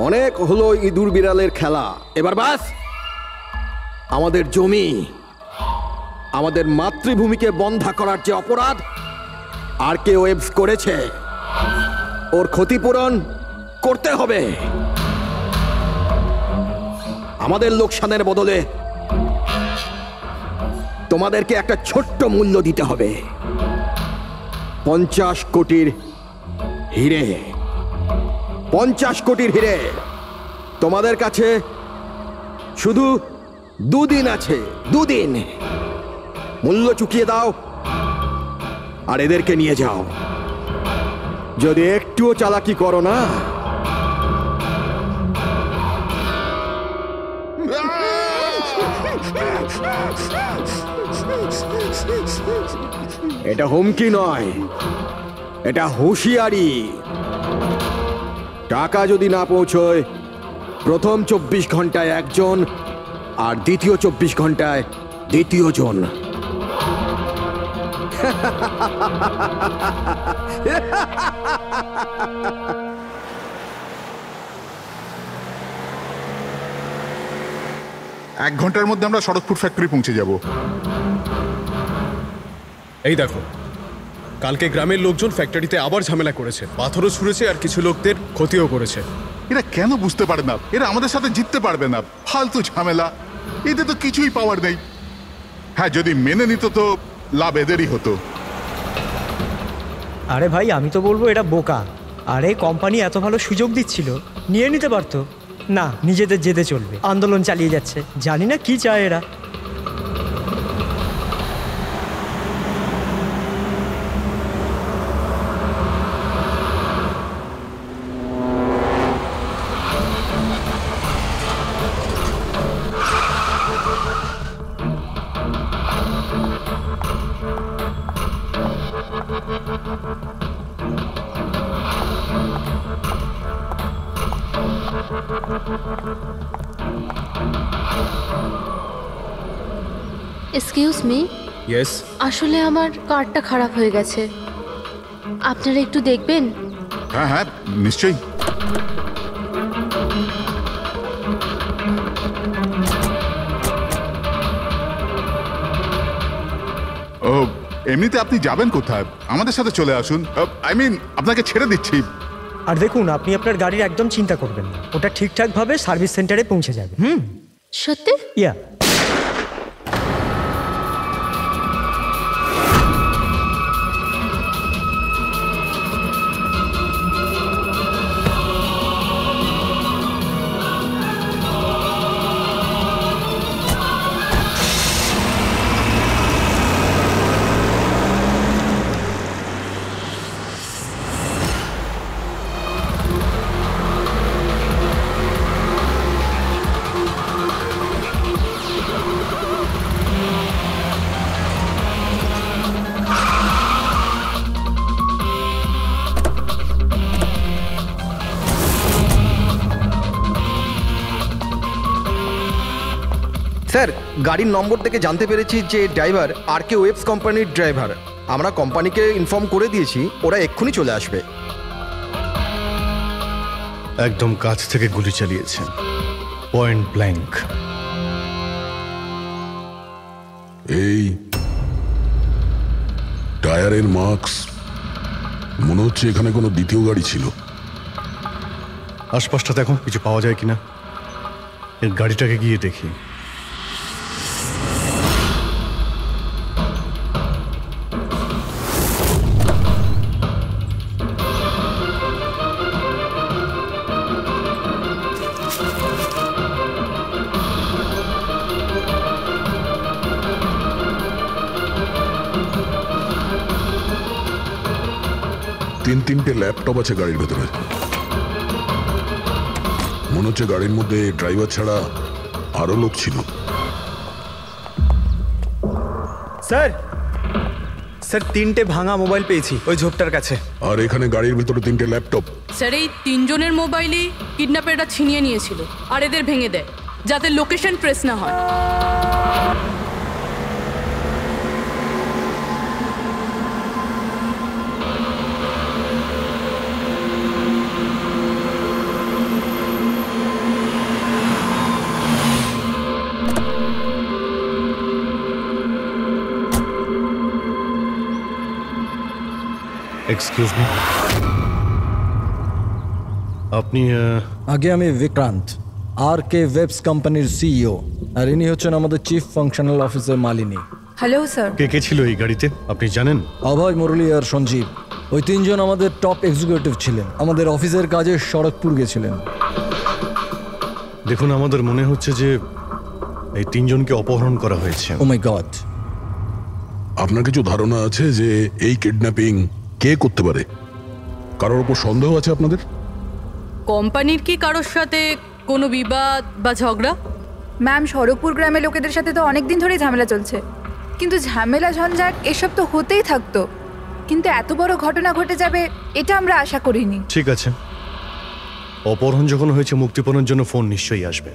অনেক হলো ইঁদুর বিড়ালের খেলা, এবার বাস। আমাদের জমি, আমাদের মাতৃভূমিকে বন্ধা করার যে অপরাধ আরকে ওয়েবস করেছে, ওর ক্ষতিপূরণ করতে হবে। আমাদের লোকসানের বদলে তোমাদেরকে একটা ছোট্ট মূল্য দিতে হবে। 50 কোটির হিরে। 50 কোটির হিরে। তোমাদের কাছে শুধু 2 দিন আছে, 2 দিন। মূল্য চুকিয়ে দাও আর এদেরকে নিয়ে যাও। যদি একটুও চালাকি করো না, এটা হুমকি নয়, এটা হুঁশিয়ারি। টাকা যদি না পৌঁছয়, প্রথম 24 ঘন্টায় একজন আর দ্বিতীয় 24 ঘন্টায় দ্বিতীয় জন। এক ঘন্টার মধ্যে আমরা সড়কপুর ফ্যাক্টরি পৌঁছে যাব। এই দেখো, কালকে গ্রামের লোকজন ফ্যাক্টরিতে আবার ঝামেলা করেছে, পাথরও ছুঁড়েছে আর কিছু লোকদের ক্ষতিও করেছে। এরা কেন বুঝতে পারে না এরা আমাদের সাথে জিততে পারবে না? ফালতু ঝামেলা, এতে তো কিছুই পাওয়ার নেই। হ্যাঁ, যদি মেনে নিত তো লাভ এদেরই হতো। আরে ভাই, আমি তো বলবো এটা বোকা। আরে কোম্পানি এত ভালো সুযোগ দিচ্ছিল, নিয়ে নিতে পারতো। না, নিজেদের জেদে চলবে, আন্দোলন চালিয়ে যাচ্ছে। জানি না কি চায় এরা। Excuse me. ইয়েস। আসলে আমার কার্ডটা খারাপ হয়ে গেছে, আপনারা একটু দেখবেন? হ্যাঁ হ্যাঁ, নিশ্চয়ই। ও, এমনিতে আপনি যাবেন কোথায়? আমাদের সাথে চলে আসুন। আই মিন, আপনাকে ছেড়ে দিচ্ছি। আর দেখুন, আপনি আপনার গাড়ির একদম চিন্তা করবেন না, ওটা ঠিকঠাকভাবে সার্ভিস সেন্টারে পৌঁছে যাবে। সত্যি? ইয়া। স্যার, গাড়ির নম্বর থেকে জানতে পেরেছি যে ড্রাইভার আরকে ওয়েবস কোম্পানির ড্রাইভার। আমরা কোম্পানিকে ইনফর্ম করে দিয়েছি, ওরা এক্ষুনি চলে আসবে। একদম কাছ থেকে গুলি চালিয়েছেন, পয়েন্ট ব্ল্যাঙ্ক। এই টায়ারের মার্কস, মনে হচ্ছে এখানে কোনো দ্বিতীয় গাড়ি ছিল। আশপাশটাতে এখন কিছু পাওয়া যায় কিনা, এর গাড়িটাকে গিয়ে দেখি। তিনটে ল্যাপটপ আছে গাড়ির ভেতরে। মনে হচ্ছে গাড়ির মধ্যে ড্রাইভার ছাড়া আরো লোক ছিল। স্যার, স্যার 3টে ভাঙা মোবাইল পেয়েছি ওই ঝোপটার কাছে। আর এখানে গাড়ির ভেতরে 3টে ল্যাপটপ। স্যার, এই 3 জনের মোবাইলই কিডন্যাপাররা ছিনিয়ে নিয়েছিল আর এদের ভেঙে দেয় যাতে লোকেশন ট্রেস না হয়। এক্সকিউজ মি, আপনি আগে আমি বিক্রান্ত, আর কে ওয়েবস কোম্পানির সিইও, আর ইনি হচ্ছেন আমাদের chief functional officer Malini. Hello sir. কে কে ছিল এই গাড়িতে আপনি জানেন? অভয়, মুরলী আর সঞ্জীব, ওই তিনজন আমাদের টপ এক্সিকিউটিভ ছিলেন। আমাদের অফিসের কাজে সড়কপুর গেছিলেন। দেখুন, আমাদের মনে হচ্ছে যে এই তিনজনকে অপহরণ করা হয়েছে। ও মাই গড। আপনার কিছু ধারণা আছে যে এই কিডন্যাপিং কে করতে পারে? কারোর উপর সন্দেহ আছে আপনাদের? কোম্পানির কি কারোর সাথে কোনো বিবাদ বা ঝগড়া? ম্যাম, সড়কপুর গ্রামের লোকেদের সাথে তো অনেক দিন ধরেই ঝামেলা চলছে, কিন্তু ঝামেলা ঝঞ্ঝাট এসব তো হতেই থাকতো, কিন্তু এত বড় ঘটনা ঘটে যাবে এটা আমরা আশা করিনি। ঠিক আছে, অপহরণ যখন হয়েছে, মুক্তিপণের জন্য ফোন নিশ্চয়ই আসবে।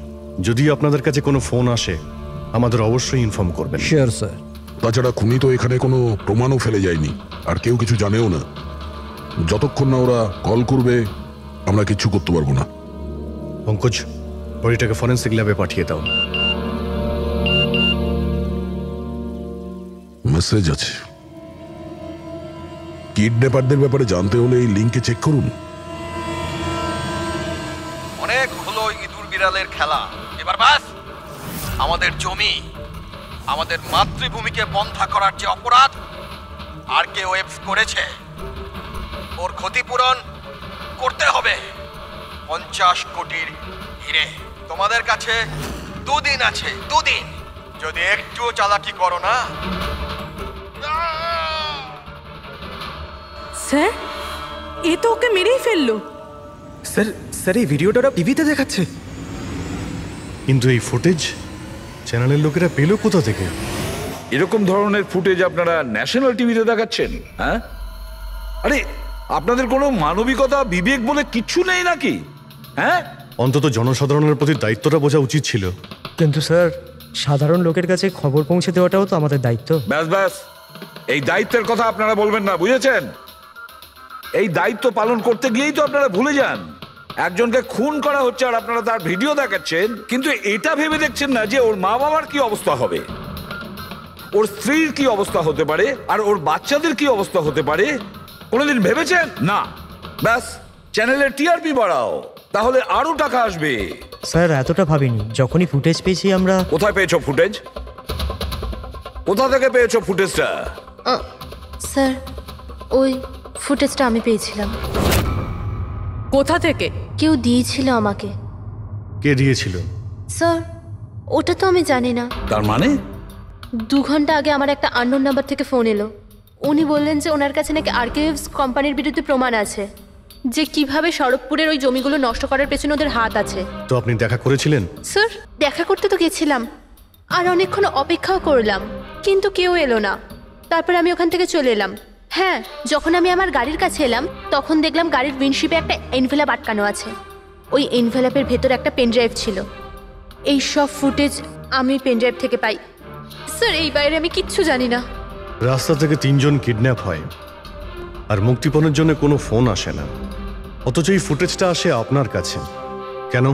যদি আপনাদের কাছে কোনো ফোন আসে আমাদের অবশ্যই ইনফর্ম করবেন। Sure sir. তাছাড়া খুনি তো এখানে কোনো প্রমাণও ফেলে যায়নি, আর কেউ কিছু জানেও না। যতক্ষণ না ওরা কল করবে আমরা কিচ্ছু করতে পারবো না। পঙ্কজ, বডিটাকে ফরেন্সিক ল্যাবে পাঠিয়ে দাও। মেসেজ আছে। কিডন্যাপারদের ব্যাপারে জানতে হলে এই লিঙ্কে চেক করুন। অনেক হলো ইঁদুর বিড়ালের খেলা, এবার বাস। আমাদের জমি, আমাদের মাতৃভূমিকে বন্ধা করার যে অপরাধ আর কে ওয়েবস করেছে, ওর ক্ষতিপূরণ করতে হবে 50 কোটির হিরে। তোমাদের কাছে 2 দিন আছে, 2 দিন। যদি একটুও চালাকি করো না। স্যার, এ তো ওকে মেরেই ফেললো। স্যার, স্যার এই ভিডিওটা ওরা টিভিতে দেখাচ্ছে। কিন্তু এই ফুটেজ চ্যানেলের লোকেরা পেল কোথা থেকে? এরকম ধরনের ফুটেজ আপনারা ন্যাশনাল টিভিতে দেখাচ্ছেন? হ্যাঁ, আরে আপনাদের কোনো মানবিকতা, বিবেক বলে কিচ্ছু নেই নাকি? হ্যাঁ, অন্তত জনসাধারণের প্রতি দায়িত্বটা বোঝা উচিত ছিল। কিন্তু স্যার, সাধারণ লোকের কাছে খবর পৌঁছে দেওয়াটাও তো আমাদের দায়িত্ব। ব্যাস ব্যাস, এই দায়িত্বের কথা আপনারা বলবেন না, বুঝেছেন? এই দায়িত্ব পালন করতে গিয়েই তো আপনারা ভুলে যান একজনকে খুন করা হচ্ছে, আর আপনারা তার ভিডিও দেখাচ্ছেন, কিন্তু এটা ভেবে দেখছেন না যে ওর মা বাবার কি অবস্থা হবে, ওর স্ত্রীর কি অবস্থা হতে পারে, আর ওর বাচ্চাদের কি অবস্থা হতে পারে। কোনোদিন ভেবেছেন? না। ব্যাস, চ্যানেলের টিআরপি বাড়াও, তাহলে আরো টাকা আসবে। স্যার, এতটা ভাবিনি। যখনই ফুটেজ পেয়েছি আমরা। কোথায় পেয়েছো ফুটেজ? কোথা থেকে পেয়েছো ফুটেজটা? স্যার, ওই ফুটেজটা আমি পেয়েছিলাম। কোথা থেকে? কেউ দিয়েছিল আমাকে। কে দিয়েছিল? স্যার, ওটা তো আমি জানি না। তার মানে? 2 ঘন্টা আগে আমার একটা আননোন নাম্বার থেকে ফোন এলো। উনি বললেন যে ওনার কাছে নাকি আরকেএভস কোম্পানির বিরুদ্ধে প্রমাণ আছে, যে কিভাবে সড়কপুরের ওই জমিগুলো নষ্ট করার পেছনে ওদের হাত আছে। তো আপনি দেখা করেছিলেন? স্যার, দেখা করতে তো গেছিলাম, আর অনেকক্ষণ অপেক্ষাও করলাম, কিন্তু কেউ এলো না। তারপর আমি ওখান থেকে চলে এলাম। হ্যাঁ, যখন আমি আমার গাড়ির কাছে এলাম তখন দেখলাম গাড়ির উইন্ডশিপে একটা এনভেলাপ আটকানো আছে। ওই এনভেলাপের ভেতর একটা পেনড্রাইভ ছিল। এই সব ফুটেজ আমি পেনড্রাইভ থেকে পাই। স্যার, এই বাইরে আমি কিচ্ছু জানি না। রাস্তা থেকে 3 জন কিডন্যাপ হয় আর মুক্তিপণের জন্য কোনো ফোন আসে না, অথচ এই ফুটেজটা আসে আপনার কাছে। কেন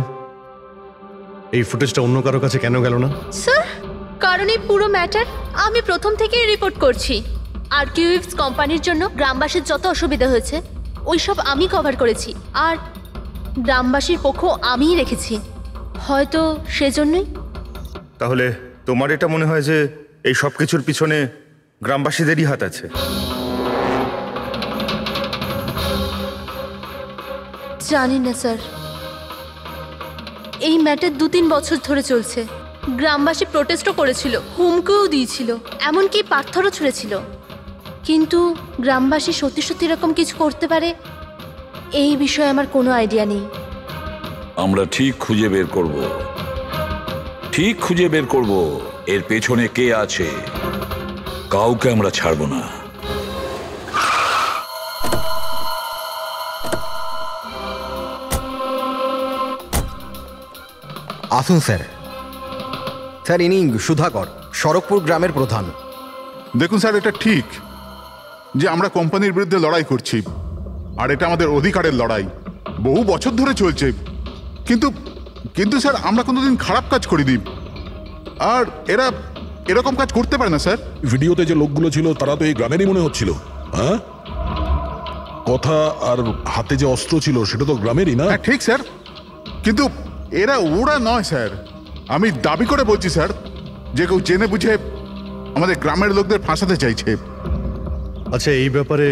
এই ফুটেজটা অন্য কারো কাছে কেন গেল না? স্যার, কারণ এই পুরো ম্যাটার আমি প্রথম থেকেই রিপোর্ট করছি। আরকেএভস কোম্পানির জন্য গ্রামবাসীর যত অসুবিধা হয়েছে ওইসব আমি কভার করেছি, আর গ্রামবাসীর পক্ষ আমিই রেখেছি। হয়তো সেজন্যই। তাহলে তোমার এটা মনে হয় যে এই সব কিছুর পিছনে গ্রামবাসীদেরই হাত আছে? জানি না স্যার, এই ম্যাটার 2-3 বছর ধরে চলছে। গ্রামবাসী প্রোটেস্টও করেছিল, হুমকিও দিয়েছিল, এমনকি পাথরও ছুঁড়েছিল, কিন্তু গ্রামবাসী সত্যি সত্যি এরকম কিছু করতে পারে এই বিষয়ে আমার কোনো আইডিয়া নেই। আমরা ঠিক খুঁজে বের করব, ঠিক খুঁজে বের করব এর পেছনে কে আছে। কাউকে আমরা ছাড়বো না। আসুন স্যার। স্যার, ইনি সুধাকর, সড়কপুর গ্রামের প্রধান। দেখুন স্যার, এটা ঠিক যে আমরা কোম্পানির বিরুদ্ধে লড়াই করছি, আর এটা আমাদের অধিকারের লড়াই, বহু বছর ধরে চলছে। কিন্তু কিন্তু স্যার, আমরা কোনোদিন খারাপ কাজ করিনি, আর এরা এরকম কাজ করতে পারে না স্যার। ভিডিওতে যে লোকগুলো ছিল তারা তো এই গ্রামেরই মনে হচ্ছিল। হ্যাঁ, কথা আর হাতে যে অস্ত্র ছিল সেটা তো গ্রামেরই না? হ্যাঁ ঠিক স্যার, কিন্তু ওরা নয় স্যার। আমি দাবি করে বলছি স্যার যে কেউ জেনে বুঝে আমাদের গ্রামের লোকদের ফাঁসাতে চাইছে। আচ্ছা, এই ব্যাপারে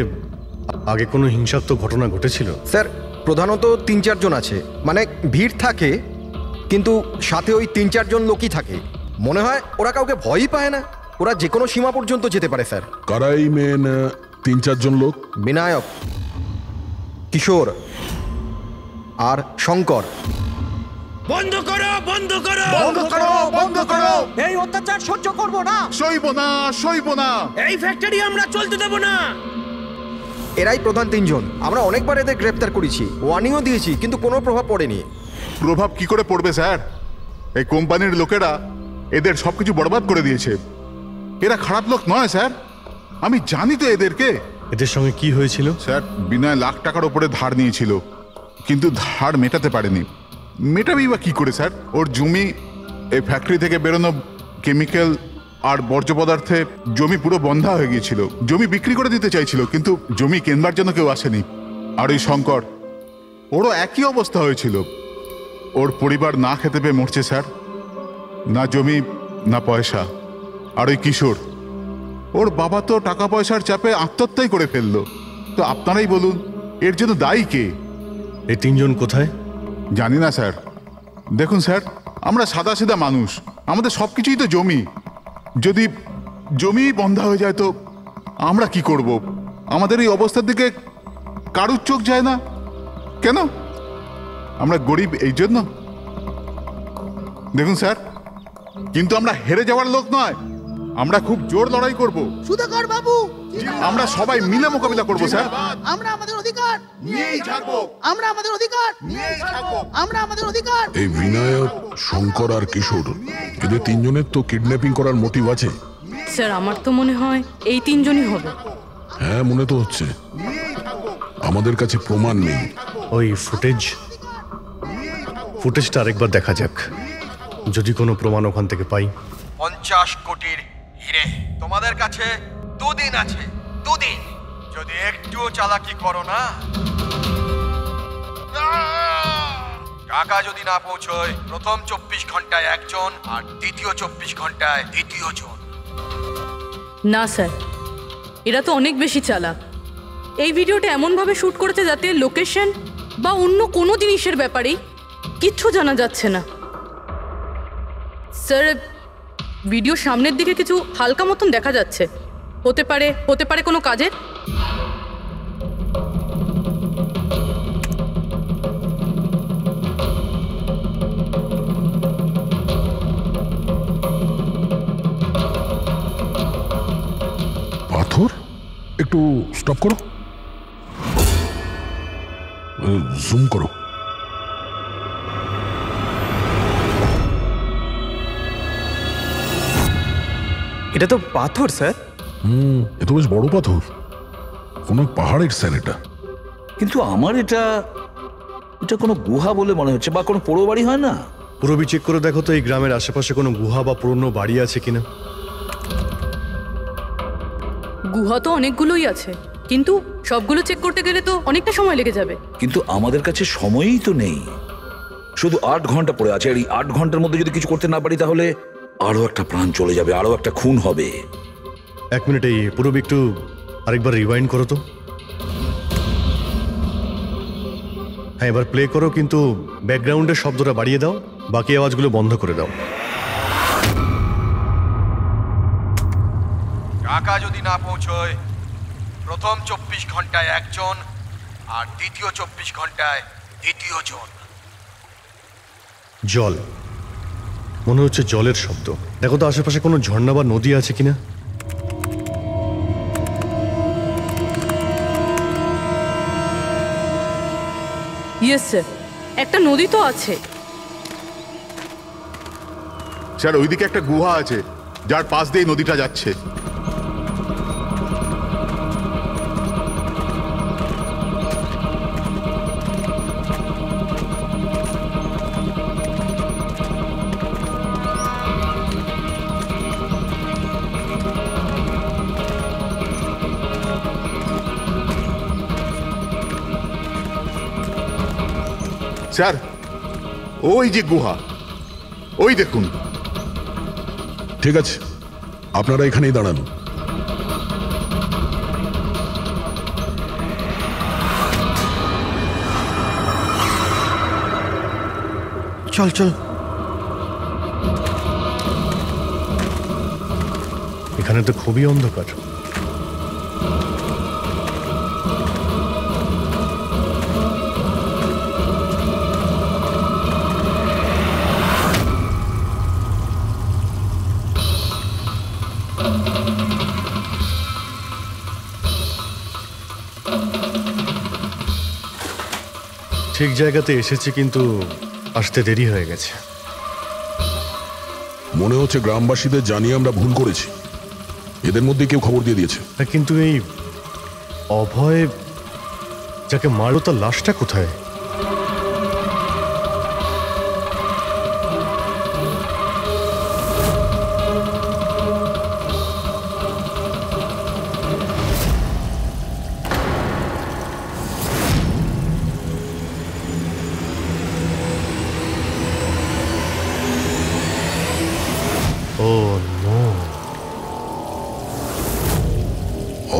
আগে কোনো হিংসাত্মক ঘটনা ঘটেছিল? স্যার প্রধানত 3-4 জন আছে, মানে ভিড় থাকে কিন্তু সাথে ওই 3-4 জন লোকই থাকে। মনে হয় ওরা কাউকে ভয়ই পায় না, ওরা যে কোনো সীমা পর্যন্ত যেতে পারে স্যার। কারাই মেন 3-4 জন লোক? বিনায়ক, কিশোর আর শঙ্কর। বন্ধ করো, বন্ধ করো, বন্ধ করো, বন্ধ করো! এই অত্যাচার সহ্য করব না, সইব না, সইব না! এই ফ্যাক্টরি আমরা চলতে দেব না। এরাই প্রধান 3 জন। আমরা অনেকবার এদের গ্রেপ্তার করেছি, ওয়ার্নিংও দিয়েছি, কিন্তু কোনো প্রভাব পড়েনি। প্রভাব কি করে পড়বে স্যার? এই কোম্পানির লোকেরা এদের সবকিছু বরবাদ করে দিয়েছে। এরা খারাপ লোক নয় স্যার, আমি জানি তো এদেরকে। এদের সঙ্গে কি হয়েছিল? স্যার বিনয় লাখ টাকার উপরে ধার নিয়েছিল, কিন্তু ধার মেটাতে পারেনি। মেটাবেই বা কি করে স্যার? ওর জমি, এই ফ্যাক্টরি থেকে বেরোনো কেমিক্যাল আর বর্জ্য পদার্থে জমি পুরো বন্ধা হয়ে গিয়েছিল। জমি বিক্রি করে দিতে চাইছিল, কিন্তু জমি কেনবার জন্য কেউ আসেনি। আর ওই শঙ্কর, ওরও একই অবস্থা হয়েছিল। ওর পরিবার না খেতে পেয়ে মরছে স্যার, না জমি না পয়সা। আর ওই কিশোর, ওর বাবা তো টাকা পয়সার চাপে আত্মহত্যাই করে ফেললো। তো আপনারাই বলুন এর জন্য দায়ী কে? এই 3 জন কোথায়? জানি না স্যার। দেখুন স্যার, আমরা সাদাসিধা মানুষ, আমাদের সব কিছুই তো জমি। যদি জমি বন্ধ হয়ে যায় তো আমরা কি করব? আমাদের এই অবস্থার দিকে কারুর চোখ যায় না কেন? আমরা গরিব এই জন্য? দেখুন স্যার, কিন্তু আমরা হেরে যাওয়ার লোক নয়, আমরা খুব জোর লড়াই করব। সুধাকর বাবু, আমরা সবাই মিলে মোকাবিলা করব স্যার। আমরা আমাদের অধিকার নিয়েই থাকবো, আমরা আমাদের অধিকার নিয়েই থাকবো, আমরা আমাদের অধিকার। এই বিনায়ক, শঙ্কর আর কিশোর, এদের 3 জনের তো কিডন্যাপিং করার মোটিভ আছে। স্যার আমার তো মনে হয় এই 3 জনই হবে। হ্যাঁ মনে তো হচ্ছে। আমাদের কাছে প্রমাণ নেই। ওই ফুটেজটা আরেকবার দেখা যাক, যদি কোনো প্রমাণ ওখান থেকে পাই। 50 কোটির হিরে তোমাদের কাছে 2 দিন আছে, 2 দিন। যদি একটুও চালাকি করো না, টাকা যদি না পৌঁছয়, প্রথম 24 ঘন্টায় একজন আর দ্বিতীয় 24 ঘন্টায় দ্বিতীয় জন। না স্যার, এরা তো অনেক বেশি চালাক। এই ভিডিওটা এমনভাবে শ্যুট করেছে যাতে লোকেশন বা অন্য কোনো জিনিসের ব্যাপারেই কিচ্ছু জানা যাচ্ছে না। স্যার ভিডিও সামনের দিকে কিছু হালকা মতন দেখা যাচ্ছে, হতে পারে কোনো কাজের। পাথর? একটু স্টপ করো, জুম করো। এটা তো পাথর স্যার। এ তো বেশ বড় পাথর, কোনো পাহাড়ের স্যার এটা। কিন্তু আমার এটা কোনো গুহা বলে মনে হচ্ছে, বা কোনো পোড়ো বাড়ি হয় না? পুরবি চেক করে দেখো তো এই গ্রামের আশেপাশে কোনো গুহা বা পুরনো বাড়ি আছে কিনা। গুহা তো অনেকগুলোই আছে, কিন্তু সবগুলো চেক করতে গেলে তো অনেকটা সময় লেগে যাবে। কিন্তু আমাদের কাছে সময়ই তো নেই, শুধু 8 ঘন্টা পড়ে আছে। আর এই 8 ঘন্টার মধ্যে যদি কিছু করতে না পারি তাহলে আরো একটা প্রাণ চলে যাবে, আরো একটা খুন হবে। 1 মিনিট, এই পুরবি একটু আরেকবার রিওয়াইন্ড করো তো। হ্যাঁ এবার প্লে করো, কিন্তু ব্যাকগ্রাউন্ডের শব্দটা বাড়িয়ে দাও, বাকি আওয়াজগুলো বন্ধ করে দাও। টাকা যদি না পৌঁছয়, প্রথম 24 ঘন্টায় একজন আর দ্বিতীয় 24 ঘন্টায় দ্বিতীয় জন। জল, মনে হচ্ছে জলের শব্দ। দেখো তো আশেপাশে কোনো ঝর্ণা বা নদী আছে কিনা। ইয়েস স্যার, একটা নদী তো আছে। স্যার ওইদিকে একটা গুহা আছে, যার পাশ দিয়ে নদীটা যাচ্ছে। স্যার ওই যে গুহা, ওই দেখুন। ঠিক আছে, আপনারা এখানেই দাঁড়ান। চল চল। এখানে তো খুবই অন্ধকার। ঠিক জায়গাতে এসেছি, কিন্তু আসতে দেরি হয়ে গেছে। মনে হচ্ছে গ্রামবাসীদের জানিয়ে আমরা ভুল করেছি। এদের মধ্যে কেউ খবর দিয়ে দিয়েছে। কিন্তু এই অভয় যাকে মারলো তার লাশটা কোথায়?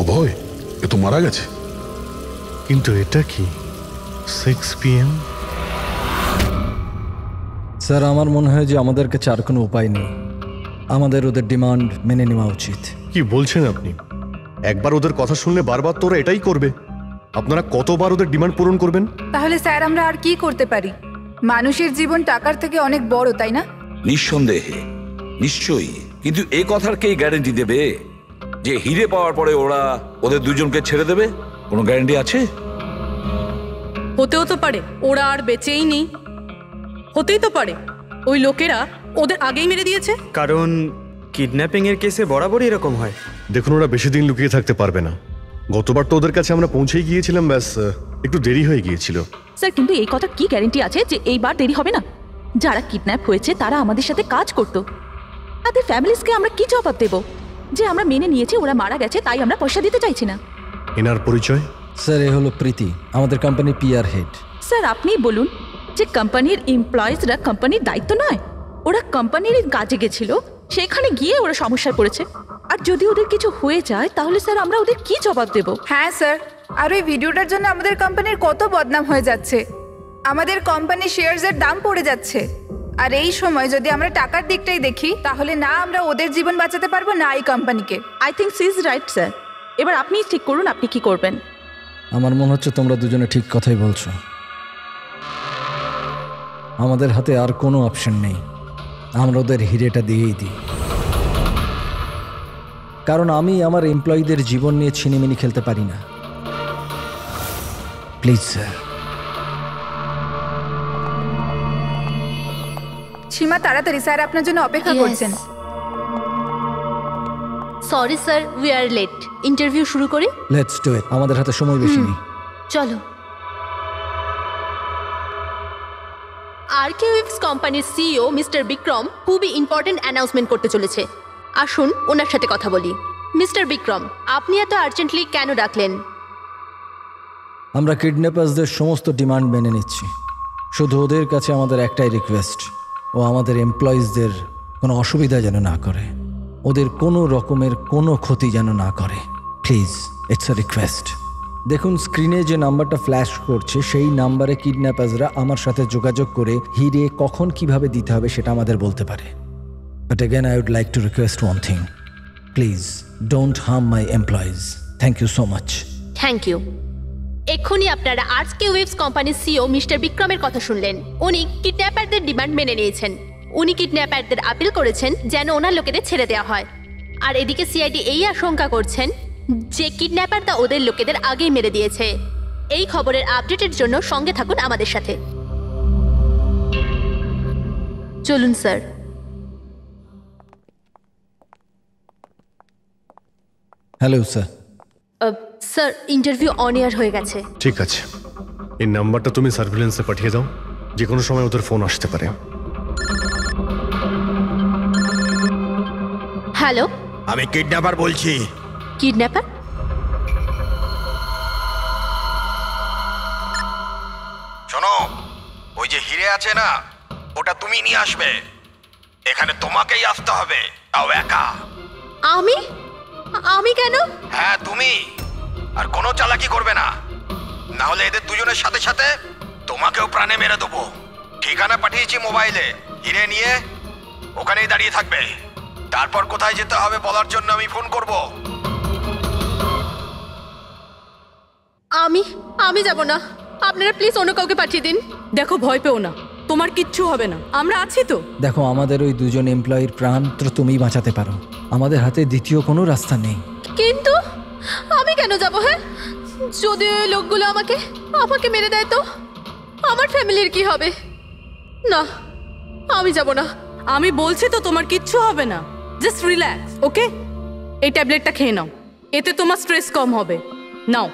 অভয় এ তো মারা গেছে। কিন্তু এটা কি 6 PM? স্যার, আমার মনে হয় যে আমাদের কাছে আর কোনো উপায় নেই। আমাদের ওদের ডিমান্ড মেনে নেওয়া উচিত। কি বলছেন আপনি? একবার ওদের কথা শুনলে বারবার তোরা এটাই করবে? আপনারা কতবার ওদের ডিমান্ড পূরণ করবেন? তাহলে স্যার আমরা আর কি করতে পারি? মানুষের জীবন টাকার থেকে অনেক বড়, তাই না? নিঃসন্দেহে, নিশ্চয়ই। কিন্তু এ কথার কে গ্যারেন্টি দেবে যে হিরে পাওয়ার পরে ওরা ওদের দুজনকে ছেড়ে দেবে? কোনো গ্যারেন্টি আছে? হতেও তো পারে ওরা আর বেঁচেই নেই। হতেই তো পারে ওই লোকেরা ওদের আগেই মেরে দিয়েছে। কারণ কিডন্যাপিং এর কেসে বরাবরই এরকম হয়। দেখুন, ওরা বেশি দিন লুকিয়ে থাকতে পারবে না। গতবার তো ওদের কাছে আমরা পৌঁছেই গিয়েছিলাম, ব্যাস একটু দেরি হয়ে গিয়েছিল। স্যার, কিন্তু এই কথা কি গ্যারেন্টি আছে যে এইবার দেরি হবে না? যারা কিডন্যাপ হয়েছে তারা আমাদের সাথে কাজ করত। তাদের ফ্যামিলিজকে আমরা কি জবাব দেব যে আমরা মেনে নিয়েছি ওরা মারা গেছে, তাই আমরা পয়সা দিতে চাইছি না? এনার পরিচয়? স্যার, এ হলো প্রীতি, আমাদের কোম্পানির পিআর হেড। স্যার, আপনি বলুন যে কোম্পানির এমপ্লয়িজরা কোম্পানির দায়িত্ব নয়? ওরা কোম্পানির কাজে গেছিল, সেখানে গিয়ে ওরা সমস্যায় পড়েছে। আর যদি ওদের কিছু হয়ে যায় তাহলে স্যার আমরা ওদের কি জবাব দেব? হ্যাঁ স্যার, আর ওই ভিডিওটার জন্য আমাদের কোম্পানির কত বদনাম হয়ে যাচ্ছে। আমাদের কোম্পানির শেয়ারসের দাম পড়ে যাচ্ছে। আর এই সময় যদি আমরা টাকার দিকটাই দেখি, তাহলে না আমরা ওদের জীবন বাঁচাতে পারবো, না এই কোম্পানিকে। I think she is right sir. এবার আপনি ঠিক করুন আপনি কি করবেন। আমার মনে হচ্ছে তোমরা দুজনে ঠিক কথাই বলছো। আমাদের হাতে আর কোনো অপশন নেই, আমরা ওদের হিরেটা দিয়েই দিই। কারণ আমি আমার এমপ্লয়ীদের জীবন নিয়ে ছিনিমিনি খেলতে পারি না। Please sir. সীমা, তাড়াতাড়ি, স্যার আপনার জন্য অপেক্ষা করছেন। Sorry sir, we are late. Interview শুরু করি। লেটস ডু ইট, আমাদের হাতে সময় বেশি নেই। চলো। আরকে ওয়েবস কোম্পানির সিইও মিস্টার বিক্রম খুবই ইম্পর্টেন্ট অ্যানাউন্সমেন্ট করতে চলেছে। আসুন ওনার সাথে কথা বলি। মিস্টার বিক্রম, আপনি এত আর্জেন্টলি কেন ডাকলেন? আমরা কিডন্যাপার্সদের সমস্ত ডিমান্ড মেনে নিচ্ছি। শুধু ওদের কাছে আমাদের একটাই রিকোয়েস্ট, ও আমাদের এমপ্লয়িজদের কোনো অসুবিধা যেন না করে, ওদের কোনো রকমের কোনো ক্ষতি যেন না করে। Please, it's a request. দেখুন, স্ক্রিনে যে নাম্বারটা ফ্ল্যাশ করছে সেই নাম্বারে কিডন্যাপার্সরা আমার সাথে যোগাযোগ করে হিরে কখন কিভাবে দিতে হবে সেটা আমাদের বলতে পারে। But again I would like to request one thing, please don't harm my employees. Thank you so much. Thank you. এক্ষুনি আপনারা আরকে ওয়েবস কোম্পানির সিইও মিস্টার বিক্রমের কথা শুনলেন। উনি কিডন্যাপারদের ডিমান্ড মেনে নিয়েছেন। উনি কিডন্যাপারদের আপিল করেছেন যেন ওনার লোকেদের ছেড়ে দেওয়া হয়। আর এদিকে সিআইডি এই আশঙ্কা করছেন যে কিডন্যাপাররা ওদের লোকেদের আগেই মেরে দিয়েছে। এই খবরের আপডেটের জন্য সঙ্গে থাকুন আমাদের সাথে। চলুন sir. Hello sir. Sir, interview on air হয়ে গেছে। ঠিক আছে, এই নাম্বারটা তুমি সার্ভিলেন্সে পাঠিয়ে দাও, যে কোনো সময় ওদের ফোন আসতে পারে। হ্যালো, আমি কিডন্যাপার বলছি। কিডন্যাপার? শোনো, ওই যে হিরে আছে না, ওটা তুমি নিয়ে আসবে। এখানে তোমাকেই আসতে হবে, তাও একা। আমি আমি কেন? হ্যাঁ তুমি, আর কোনো চালাকি করবে না, না হলে এদের দুজনের সাথে সাথে তোমাকেও প্রাণে মেরে দেবো। ঠিকানা পাঠিয়েছি মোবাইলে, হিরে নিয়ে ওখানেই দাঁড়িয়ে থাকবে। তারপর কোথায় যেতে হবে বলার জন্য আমি ফোন করব। আমি যাব না, আপনারা প্লিজ অন্য কাউকে পাঠিয়ে দিন। দেখো, ভয় পেও না, তোমার কিচ্ছু হবে না, আমরা আছি তো। দেখো, আমাদের ওই দুজন এমপ্লয়ির প্রাণ তো তুমিই বাঁচাতে পারো, আমাদের হাতে দ্বিতীয় কোনো রাস্তা নেই। কিন্তু আমি কেন যাব? হ্যাঁ, যদি ওই লোকগুলো আমাকে মেরে দেয় তো আমার ফ্যামিলির কি হবে? না, আমি যাব না। আমি বলছি তো তোমার কিচ্ছু হবে না, জাস্ট রিল্যাক্স, ওকে? এই ট্যাবলেটটা খেয়ে নাও, এতে তোমার স্ট্রেস কম হবে। নাও।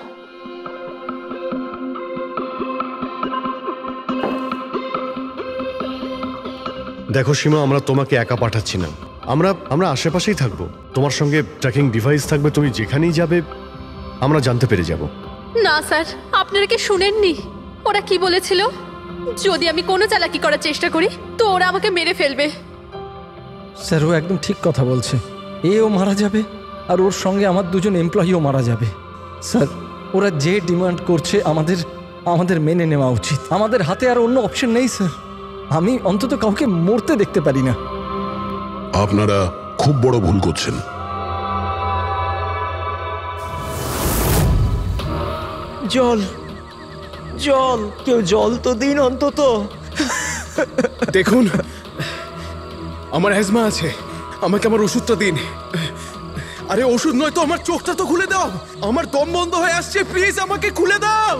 দেখো সীমা, আমরা তোমাকে একা পাঠাচ্ছি না, আমরা আশেপাশেই থাকবো, তোমার সঙ্গে ট্র্যাকিং ডিভাইস থাকবে, তুমি যেখানেই যাবে আমরা জানতে পেরে যাব। না স্যার, আপনারা কি শুনেননি ওরা কি বলেছিল? যদি আমি কোনো চালাকি করার চেষ্টা করি তো ওরা আমাকে মেরে ফেলবে। স্যার, ও একদম ঠিক কথা বলছে। এও মারা যাবে আর ওর সঙ্গে আমার দুজন এমপ্লয়িও মারা যাবে। স্যার, ওরা যে ডিমান্ড করছে আমাদের মেনে নেওয়া উচিত। আমাদের হাতে আর অন্য অপশন নেই স্যার। আমি অন্তত কাউকে মরতে দেখতে পারি না। আপনারা খুব বড় ভুল করছেন। জল জল, কেউ জল তো দিন অন্তত। দেখুন, আমার অ্যাজমা আছে, আমাকে আমার ওষুধটা দিন। আরে ওষুধ নয় তো, আমার চোখটা তো খুলে দাও, আমার দম বন্ধ হয়ে আসছে, প্লিজ আমাকে খুলে দাও।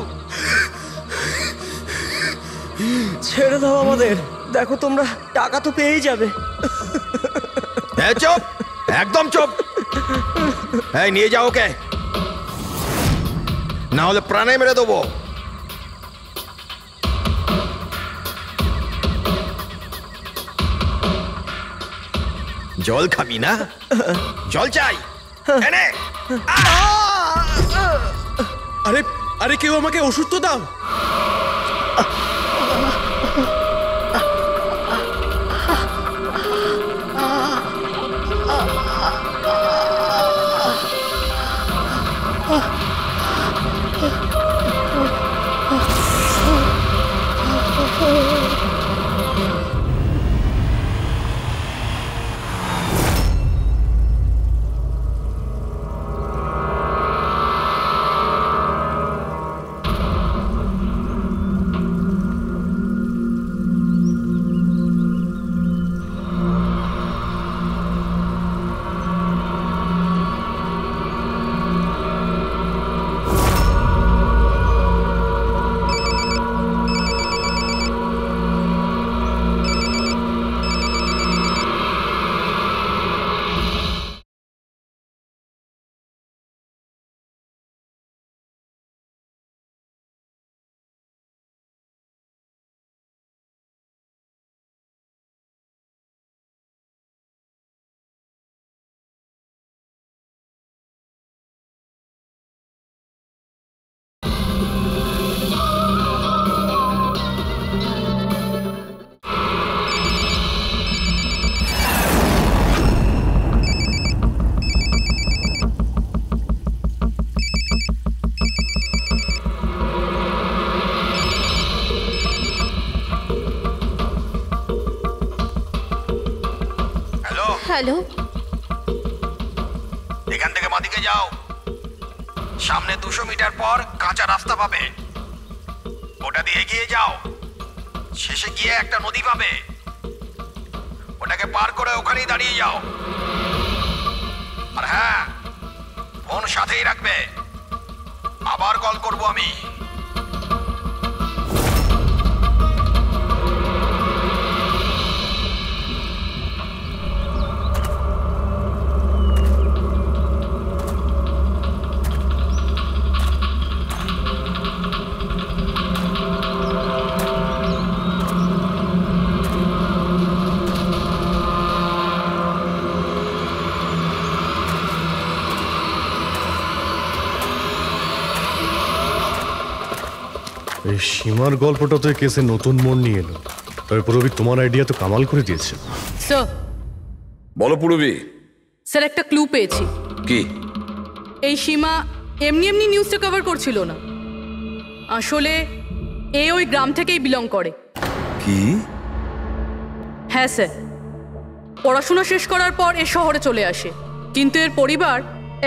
ছেড়ে দাও আমাদের, দেখো তোমরা টাকা তো পেয়েই যাবে। চুপ, একদম চুপ। এই নিয়ে যাও ওকে, না হলে প্রাণে মেরে দেবো। জল খাবি না? জল চাই, এনে। আরে আরে, কেউ আমাকে ওষুধ তো দাও। হ্যালো, এখান থেকে বাঁদিকে যাও, সামনে 200 মিটার পর কাঁচা রাস্তা পাবে, ওটা দিয়ে এগিয়ে যাও, শেষে গিয়ে একটা নদী পাবে, ওটাকে পার করে ওখানেই দাঁড়িয়ে যাও। আর হ্যাঁ, ফোন সাথেই রাখবে, আবার কল করব আমি। এই সীমার গল্পটা তো এই কেসে নতুন মোড় নিয়ে এলো। তবে পুরবি তোমার আইডিয়া তো কামাল করে দিয়েছে। স্যার বলো পুরবি। স্যার একটা ক্লু পেয়েছি। কি? এই সীমা এমনি এমনি নিউজটা কভার করছিল না, আসলে এ ওই গ্রাম থেকেই বিলং করে। কি? হ্যাঁ স্যার, পড়াশোনা শেষ করার পর এ শহরে চলে আসে, কিন্তু এর পরিবার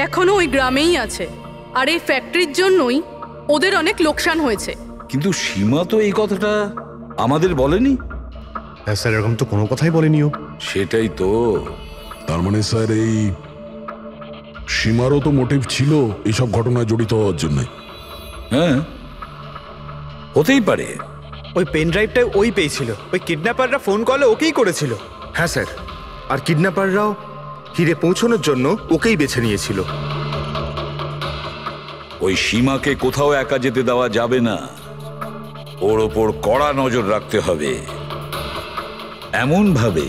এখনো ওই গ্রামেই আছে। আর এই ফ্যাক্টরির জন্যই ওদের অনেক লোকসান হয়েছে। কিন্তু সীমা তো এই কথাটা আমাদের বলেনি। হ্যাঁ স্যার, এরকম তো কোনো কথাই বলেনিও। সেটাই তো। তার মানে স্যার এই সীমারও তো মোটিভ ছিল এইসব ঘটনায় জড়িত হওয়ার জন্য। হ্যাঁ, হতেই পারে। ওই পেন ড্রাইভটাই ওই পেয়েছিল, ওই কিডন্যাপাররা ফোন কলে ওকেই করেছিল। হ্যাঁ স্যার, আর কিডন্যাপাররাও হিরে পৌঁছানোর জন্য ওকেই বেছে নিয়েছিল। ওই সীমাকে কোথাও একা যেতে দেওয়া যাবে না, ওর ওপর কড়া নজর রাখতে হবে, এমন ভাবে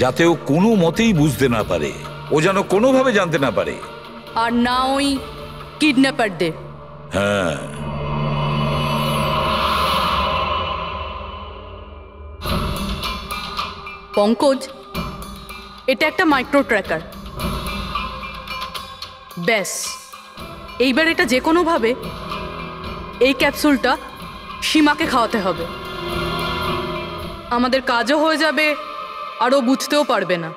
যাতে ও কোনো মতেই বুঝতে না পারে, ও যেন কোনোভাবে জানতে না পারে। আর না ওই কিডন্যাপারদের। হ্যাঁ, পঙ্কজ, এটা একটা মাইক্রো ট্র্যাকার। ব্যাস, এইবার এটা যে কোনোভাবে এই ক্যাপসুলটা সীমাকে খাওয়াতে হবে। আমাদের কাজও হয়ে যাবে, আর ও বুঝতেও পারবে না।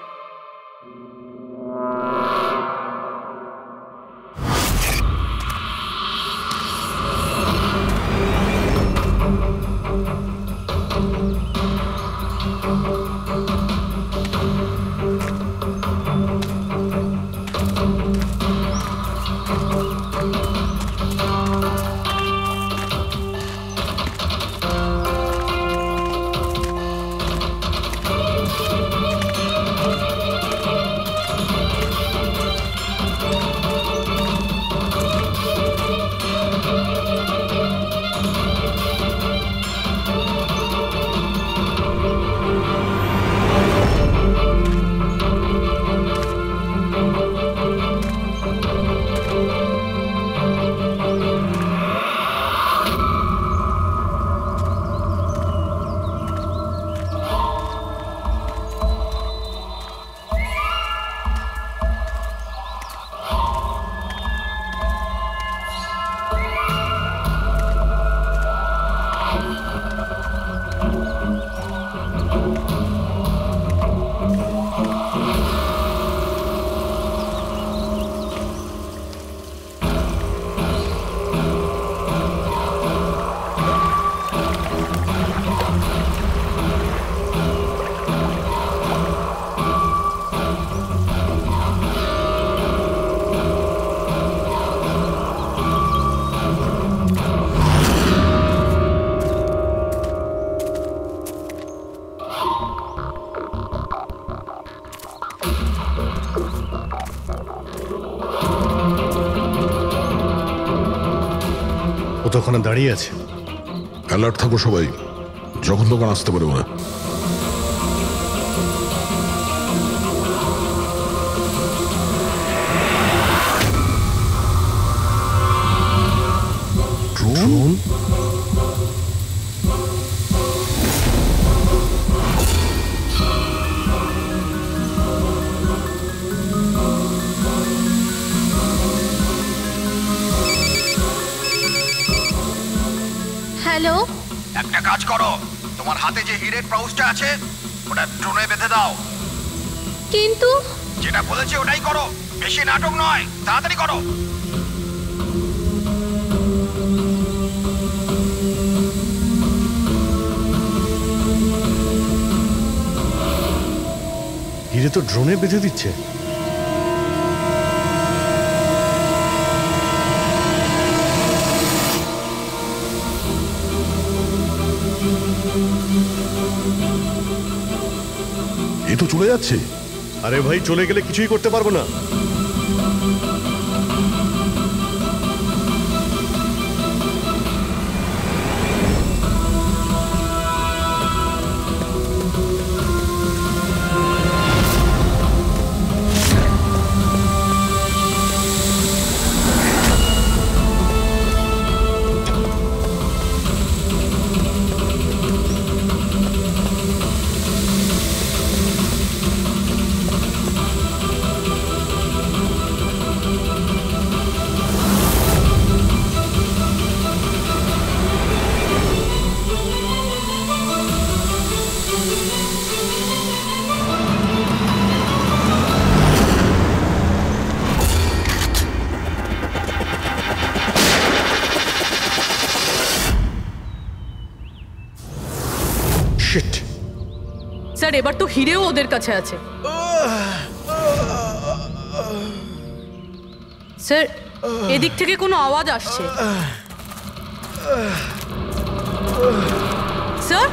তো ওখানে দাঁড়িয়ে আছে। অ্যালার্ট থাকো সবাই, যখন তখন আসতে পারে ওরা। ড্রোন? হ্যালো, একটা কাজ করো, তোমার হাতে যে হিরের পাউচটা আছে ওটা ড্রোনে বেঁধে দাও। কিন্তু যেটা বলেছি ওটাই করো, বেশি নাটক নয়, তাড়াতাড়ি করো। হিরে তো ড্রোনে বেঁধে দিচ্ছে। এ তো চলে যাচ্ছে। আরে ভাই, চলে গেলে কিছুই করতে পারবো না। শিট। স্যার এবার তো হিরেও ওদের কাছে আছে। স্যার এদিক থেকে কোনো আওয়াজ আসছে। স্যার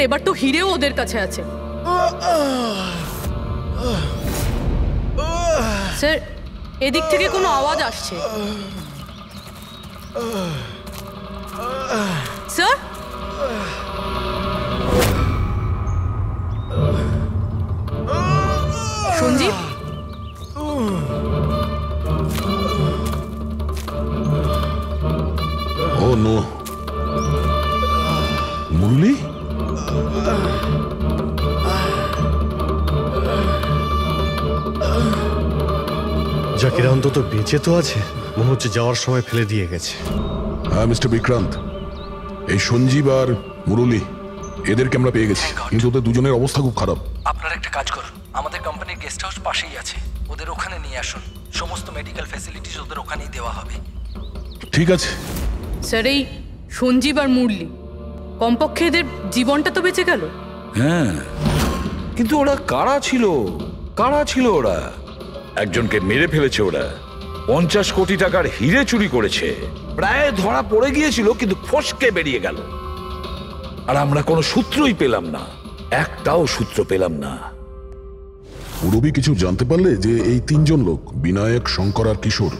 এবার তো হিরেও ওদের কাছে আছে। স্যার এদিক থেকে কোনো আওয়াজ আসছে। স্যার সঞ্জীব ও নো, মুরলি? জাকিরা অন্তত বেঁচে তো আছে, মনে হচ্ছে যাওয়ার সময় ফেলে দিয়ে গেছে। হ্যাঁ মিস্টার বিক্রান্ত, এই সঞ্জীব আর মুরলি এদেরকে আমরা পেয়ে গেছি, কিন্তু ওদের দুজনের অবস্থা খুব খারাপ। আপনারা একটা কাজ করুন, আমাদের কোম্পানির গেস্ট হাউস পাশেই আছে, ওদের ওখানে নিয়ে আসুন। সমস্ত মেডিকেল ফ্যাসিলিটিস ওদের ওখানেই দেওয়া হবে। ঠিক আছে স্যার। এই সঞ্জীব আর মুরলি কমপক্ষে এদের জীবনটা তো বেঁচে গেল। হ্যাঁ, কিন্তু ওরা কারা ছিল? কারা ছিল ওরা? একজনকে মেরে ফেলেছে ওরা, 50 কোটি টাকার হিরে চুরি করেছে, প্রায় ধরা পড়ে গিয়েছিল কিন্তু ফসকে বেরিয়ে গেল। আর আমরা কোনো সূত্রই পেলাম না, একটাও সূত্র পেলাম না। মুরবি কিছু জানতে পারলে যে এই তিনজন লোক বিনায়ক, শঙ্কর আর কিশোর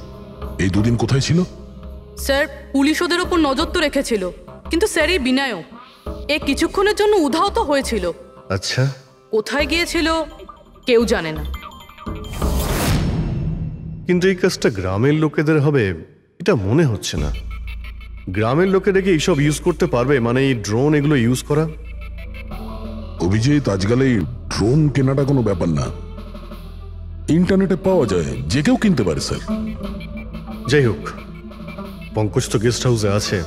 এই দুদিন কোথায় ছিল? স্যার পুলিশ ওদের ওপর নজর তো রেখেছিল, কিন্তু স্যার এই বিনায়ক এ কিছুক্ষণের জন্য উধাও তো হয়েছিল। আচ্ছা, কোথায় গিয়েছিল কেউ জানে না। কিন্তু এই কাজটা গ্রামের লোকেদের হবে এটা মনে হচ্ছে না। গ্রামের লোকেরা কি এইসব ইউজ করতে পারবে? মানে এই ড্রোন এগুলো ইউজ করা? অভিজিৎ, আজকাল এই ড্রোন কেনাটা কোনো ব্যাপার না, ইন্টারনেটে পাওয়া যায়, যে কেউ কিনতে পারে স্যার। যাই হোক, পঙ্কজ তো গেস্ট হাউসে আছে,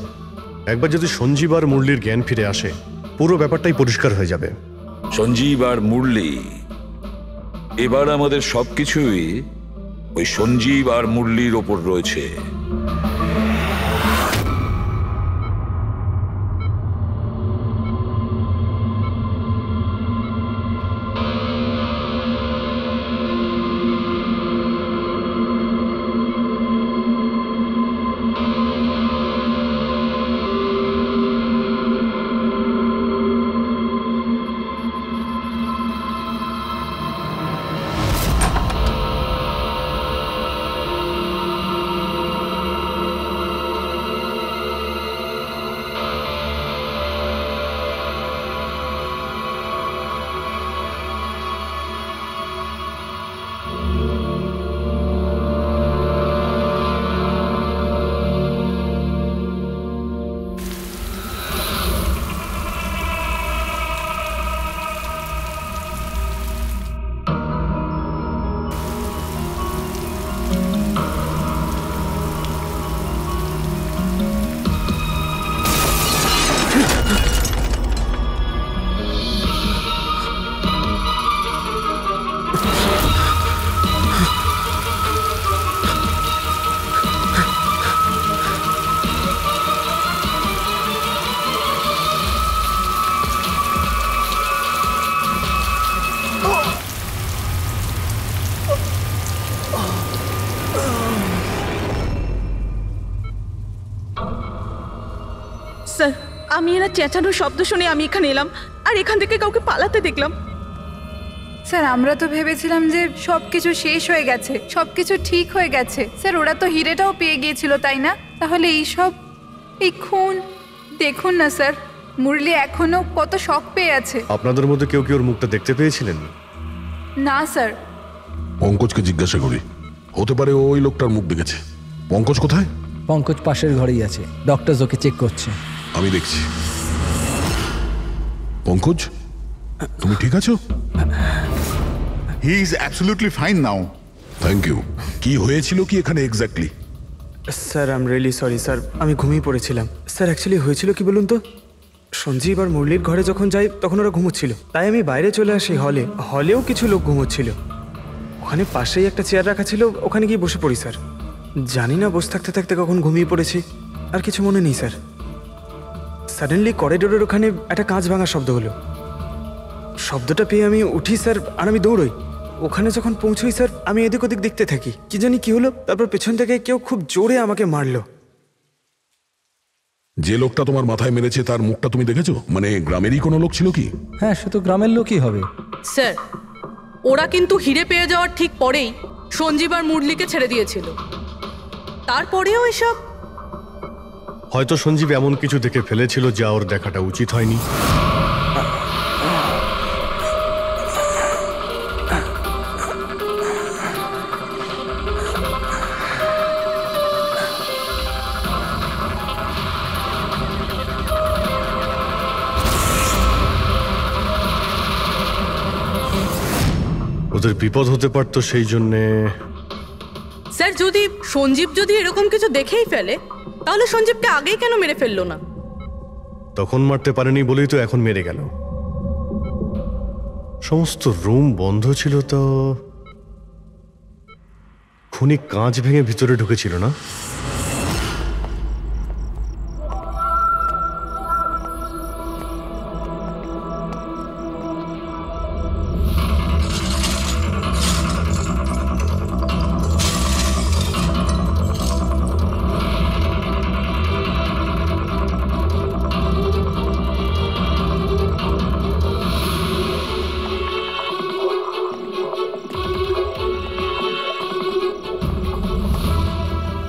একবার যদি সঞ্জীব আর মুরলির জ্ঞান ফিরে আসে পুরো ব্যাপারটাই পরিষ্কার হয়ে যাবে। সঞ্জীব আর মুরলি, এবার আমাদের সবকিছুই ওই সঞ্জীব আর মুরলির ওপর রয়েছে। স্যার আমি এরা চেঁচানোর শব্দ শুনে আমি এখানে এলাম, আর এখান থেকে কাউকে পালাতে দেখলাম। স্যার আমরা তো ভেবেছিলাম যে সবকিছু শেষ হয়ে গেছে, সবকিছু ঠিক হয়ে গেছে। স্যার ওরা তো হিরেটাও পেয়ে গিয়েছিল, তাই না? তাহলে এই সব, এই খুন, দেখুন না স্যার, মুরলি এখনো কত শক পেয়ে আছে। আপনাদের মধ্যে কেউ কি ওর মুখটা দেখতে পেয়েছিলেন? না স্যার। পঙ্কজকে জিজ্ঞাসা করি, হতে পারে ওই লোকটার মুখ দেখেছে। পঙ্কজ কোথায়? পঙ্কজ পাশের ঘরেই আছে, ডক্টর ওকে চেক করছে। আমি দেখছি। পঙ্কজ, তুমি ঠিক আছো? He is absolutely fine now. Thank you. কি হয়েছিল কি এখানে exactly? Sir I am really sorry sir, আমি ঘুমিয়ে পড়েছিলাম। স্যার অ্যাকচুয়ালি হয়েছিল কি বলুন তো, সঞ্জীব আর মুরলির ঘরে যখন যাই তখন ওরা ঘুমোচ্ছিল, তাই আমি বাইরে চলে আসি হলেও কিছু লোক ঘুমোচ্ছিল। ওখানে পাশেই একটা চেয়ার রাখা ছিল, ওখানে গিয়ে বসে পড়ি স্যার। জানি না বসে থাকতে থাকতে কখন ঘুমিয়ে পড়েছি, আর কিছু মনে নেই স্যার। সাডেনলি করিডোরের ওখানে একটা কাঁচ ভাঙার শব্দ হলো। শব্দটা পেয়ে আমি উঠি স্যার, আর আমি দৌড়ই। ওখানে যখন পৌঁছই স্যার, আমি এদিক ওদিক দেখতে থাকি, কি জানি কি হলো। তারপর পেছন থেকে কেউ খুব জোরে আমাকে মারলো। যে লোকটা তোমার মাথায় মেরেছে তার মুখটা তুমি দেখেছো? মানে গ্রামেরই কোনো লোক ছিল কি? হ্যাঁ, সে তো গ্রামের লোকই হবে। স্যার, ওরা কিন্তু হিরে পেয়ে যাওয়ার ঠিক পরেই সঞ্জীব আর মুরলিকে ছেড়ে দিয়েছিল। তারপরেও এসব। হয়তো সঞ্জীব এমন কিছু দেখে ফেলেছিল যা ওর দেখাটা উচিত হয়নি। ওদের বিপদ হতে পারতো, সেই জন্যে। স্যার, সঞ্জীব যদি এরকম কিছু দেখেই ফেলে, তাহলে সঞ্জীবকে আগেই কেন মেরে ফেললো না? তখন মারতে পারেনি বলেই তো এখন মেরে গেল। সমস্ত রুম বন্ধ ছিল, তো খুনি কাঁচ ভেঙে ভিতরে ঢুকেছিল না?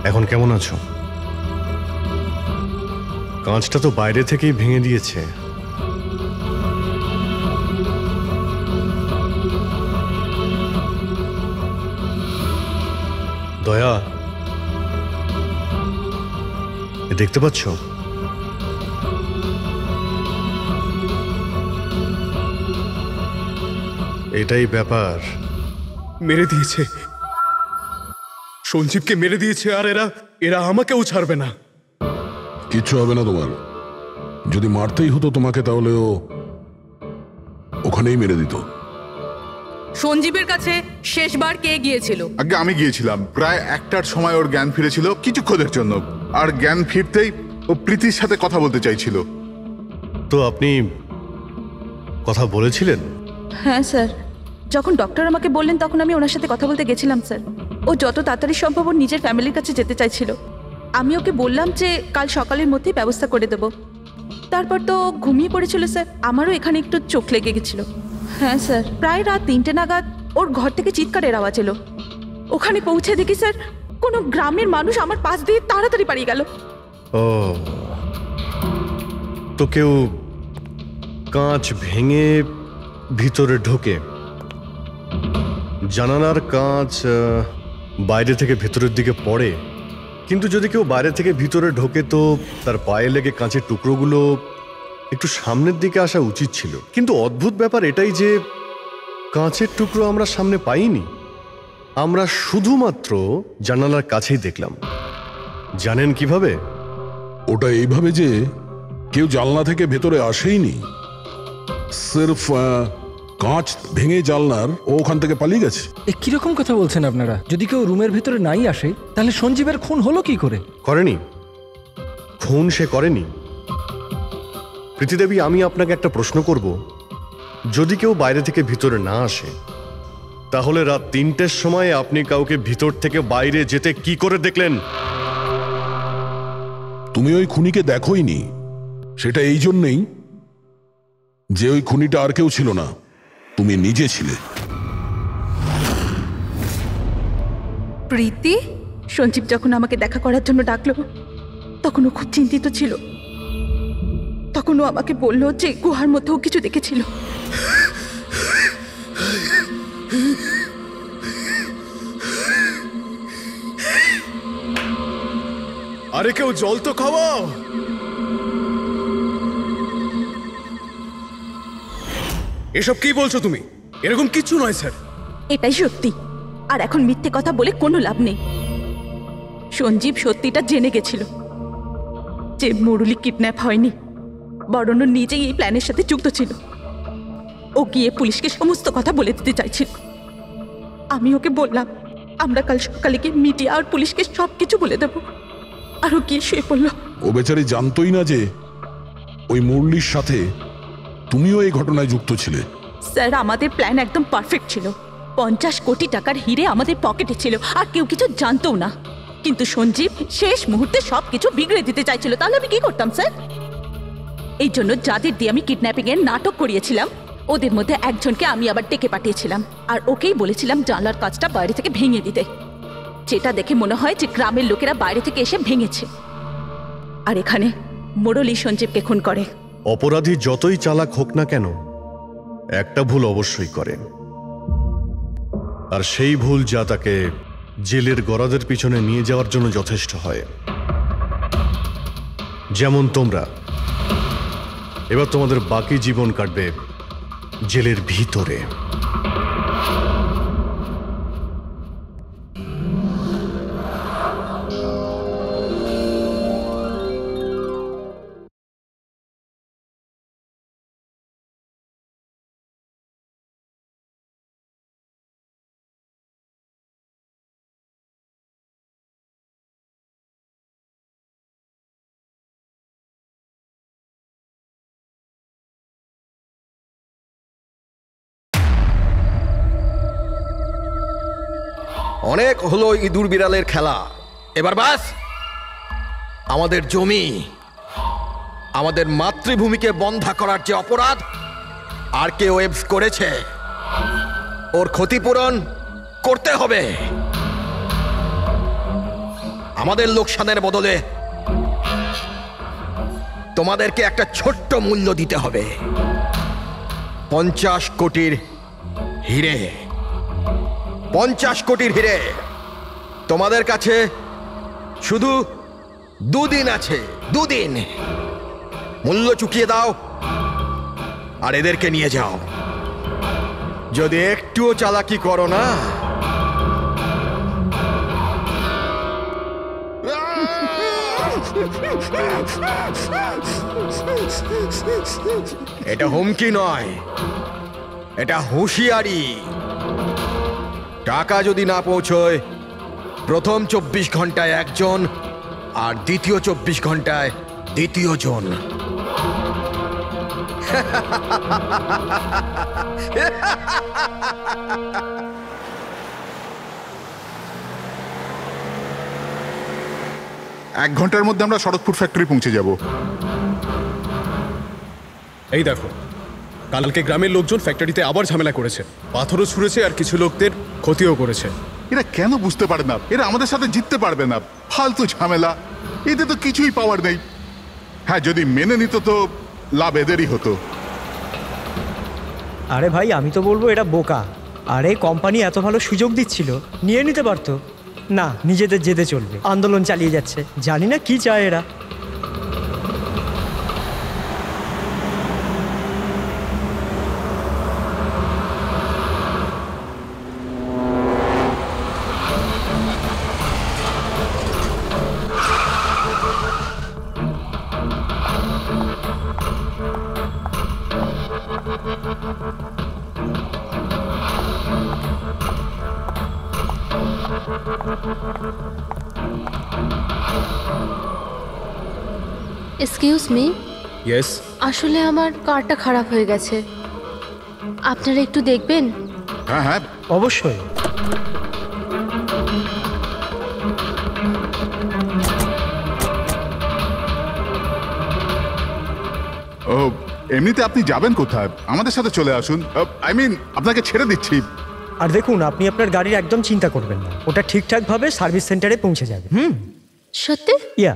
এখন কেমন আছো? কাঁচটা তো বাইরে থেকেই ভেঙে দিয়েছে। দয়া, দেখতে পাচ্ছ? এটাই ব্যাপার। মেরে দিয়েছে, সঞ্জীবকে মেরে দিয়েছে, আর এরা আমাকেও ছাড়বে না। কিচ্ছু হবে না তোমার। যদি মারতেই হতো তোমাকে, তাহলে ও ওখানেই মেরে দিত। সঞ্জীবের কাছে শেষবার কে গিয়েছিল? আগে আমি গিয়েছিলাম। প্রায় 1টার সময় ওর জ্ঞান ফিরেছিল, কিছুক্ষণের জন্য। আর জ্ঞান ফিরতেই ও প্রীতির সাথে কথা বলতে চাইছিল। তো আপনি কথা বলেছিলেন? হ্যাঁ স্যার, যখন ডক্টর আমাকে বললেন তখন আমি ওনার সাথে কথা বলতে গেছিলাম স্যার। ও যত তাড়াতাড়ি সম্ভব ওর নিজের ফ্যামিলির কাছে যেতে চাইছিল। আমি ওকে বললাম যে কাল সকালের মধ্যেই ব্যবস্থা করে দেব। তারপর তো ঘুমিয়ে পড়েছিল স্যার। আমারও এখানে একটু চোখ লেগে গেছিল। হ্যাঁ স্যার, প্রায় রাত 3টে নাগাদ ওর ঘর থেকে চিৎকারের আওয়াজ এলো। ওখানে পৌঁছে দেখি স্যার, কোনো গ্রামের মানুষ আমার পাশ দিয়ে তাড়াতাড়ি পালিয়ে গেল। ও, তো কেউ কাঁচ ভেঙে ভিতরে ঢোকে, জানালার কাঁচ বাইরে থেকে ভেতরের দিকে পড়ে। কিন্তু যদি কেউ বাইরে থেকে ভিতরে ঢোকে, তো তার পায়ে লেগে কাঁচের টুকরোগুলো একটু সামনের দিকে আসা উচিত ছিল। কিন্তু অদ্ভুত ব্যাপার এটাই যে কাঁচের টুকরো আমরা সামনে পাইনি। আমরা শুধুমাত্র জানালার কাছেই দেখলাম। জানেন কিভাবে? ওটা এইভাবে যে কেউ জানলা থেকে ভেতরে আসেইনি, সির্ফ কাঁচ ভেঙে জানলার ও ওখান থেকে পালিয়ে গেছে। কিরকম কথা বলছেন আপনারা? যদি কেউ রুমের ভেতরে নাই আসে, তাহলে সঞ্জীবের খুন হলো কি করে? করেনি, খুন সে করেনি। প্রীতিদেবী, আমি আপনাকে একটা প্রশ্ন করব। যদি কেউ বাইরে থেকে ভিতরে না আসে, তাহলে রাত 3টের সময় আপনি কাউকে ভিতর থেকে বাইরে যেতে কি করে দেখলেন? তুমি ওই খুনিকে দেখোইনি। সেটা এই জন্যেই যে ওই খুনিটা আর কেউ ছিল না, তুমি নিজে ছিলে। প্রীতি? সঞ্জীব যখন আমাকে দেখা করার জন্য ডাকলো, তখন ও খুব চিন্তিত ছিল। তখন ও আমাকে বললো যে গুহার মধ্যেও কিছু দেখেছিল। আরে কেউ জল তো খাওয়াও। এসব কি বলছো তুমি? এরকম কিছু নয় স্যার। এটাই সত্যি। আর এখন মিথ্যে কথা বলে কোনো লাভ নেই। সঞ্জীব সত্যিটা জেনে গেছিল যে মুরলি কিডন্যাপ হয়নি, বরং ও নিজেই এই প্ল্যানের সাথে যুক্ত ছিল। ও গিয়ে পুলিশকে সমস্ত কথা বলে দিতে চাইছিল। আমি ওকে বললাম আমরা কাল সকালে গিয়ে মিডিয়া আর পুলিশকে সব কিছু বলে দেবো। আর ও গিয়ে শুয়ে পড়লো। ও বেচারি জানতোই না যে ওই মুরলির সাথে তুমিও এই ঘটনায় যুক্ত ছিলে। স্যার, আমাদের প্ল্যান একদম পারফেক্ট ছিল। 50 কোটি টাকার হিরে আমাদের পকেটে ছিল, আর কেউ কিছু জানতও না। কিন্তু সঞ্জীব শেষ মুহূর্তে সবকিছু বিগড়ে দিতে চাইছিল। তাহলে আমি কি করতাম স্যার? এই জন্য যাদের দিয়ে আমি কিডন্যাপিং এর নাটক করিয়েছিলাম, ওদের মধ্যে একজনকে আমি আবার ডেকে পাঠিয়েছিলাম, আর ওকেই বলেছিলাম জানলার কাজটা বাইরে থেকে ভেঙে দিতে, যেটা দেখে মনে হয় যে গ্রামের লোকেরা বাইরে থেকে এসে ভেঙেছে। আর এখানে মুরলি সঞ্জীবকে খুন করে। অপরাধী যতই চালাক হোক না কেন, একটা ভুল অবশ্যই করে, আর সেই ভুল যা তাকে জেলের গরাদের পিছনে নিয়ে যাওয়ার জন্য যথেষ্ট হয়। যেমন তোমরা এবার তোমাদের বাকি জীবন কাটবে জেলের ভিতরে। অনেক হলো ইঁদুর বিড়ালের খেলা, এবার বাস। আমাদের জমি, আমাদের মাতৃভূমিকে বন্ধা করার যে অপরাধ আর কে ওয়েবস করেছে, ওর ক্ষতিপূরণ করতে হবে। আমাদের লোকসানের বদলে তোমাদেরকে একটা ছোট্ট মূল্য দিতে হবে। 50 কোটির হিরে। 50 কোটির হিরে। তোমাদের কাছে শুধু 2 দিন আছে, 2 দিন। মূল্য চুকিয়ে দাও আর এদেরকে নিয়ে যাও। যদি একটুও চালাকি করো না, এটা হুমকি নয়, এটা হুঁশিয়ারি। টাকা যদি না পৌঁছয়, প্রথম 24 ঘন্টায় একজন আর দ্বিতীয় 24 ঘন্টায় দ্বিতীয় জন। এক ঘন্টার মধ্যে আমরা সড়কপুর ফ্যাক্টরি পৌঁছে যাব। এই দেখো, কালকে গ্রামের লোকজন ফ্যাক্টরিতে আবার ঝামেলা করেছে, পাথরও ছুঁড়েছে আর কিছু লোকদের ক্ষতিও করেছে। এরা কেন বুঝতে পারে না এরা আমাদের সাথে জিততে পারবে না? ফালতু ঝামেলা, এতে তো কিছুই পাওয়ার নেই। হ্যাঁ, যদি মেনে নিত তো লাভ এদেরই হতো। আরে ভাই, আমি তো বলবো এটা বোকা। আরে কোম্পানি এত ভালো সুযোগ দিচ্ছিল, নিয়ে নিতে পারতো। না, নিজেদের জেদে চলবে, আন্দোলন চালিয়ে যাচ্ছে। জানি না কি চায় এরা। Excuse me. ইয়েস। আসলে আমার কারটা খারাপ হয়ে গেছে, আপনারা একটু দেখবেন? হ্যাঁ হ্যাঁ, অবশ্যই। ও, এমনিতে আপনি যাবেন কোথায়? আমাদের সাথে চলে আসুন। আই মিন, আপনাকে ছেড়ে দিচ্ছি। আর দেখুন, আপনি আপনার গাড়ির একদম চিন্তা করবেন না, ওটা ঠিকঠাকভাবে সার্ভিস সেন্টারে পৌঁছে যাবে। সত্যি? ইয়া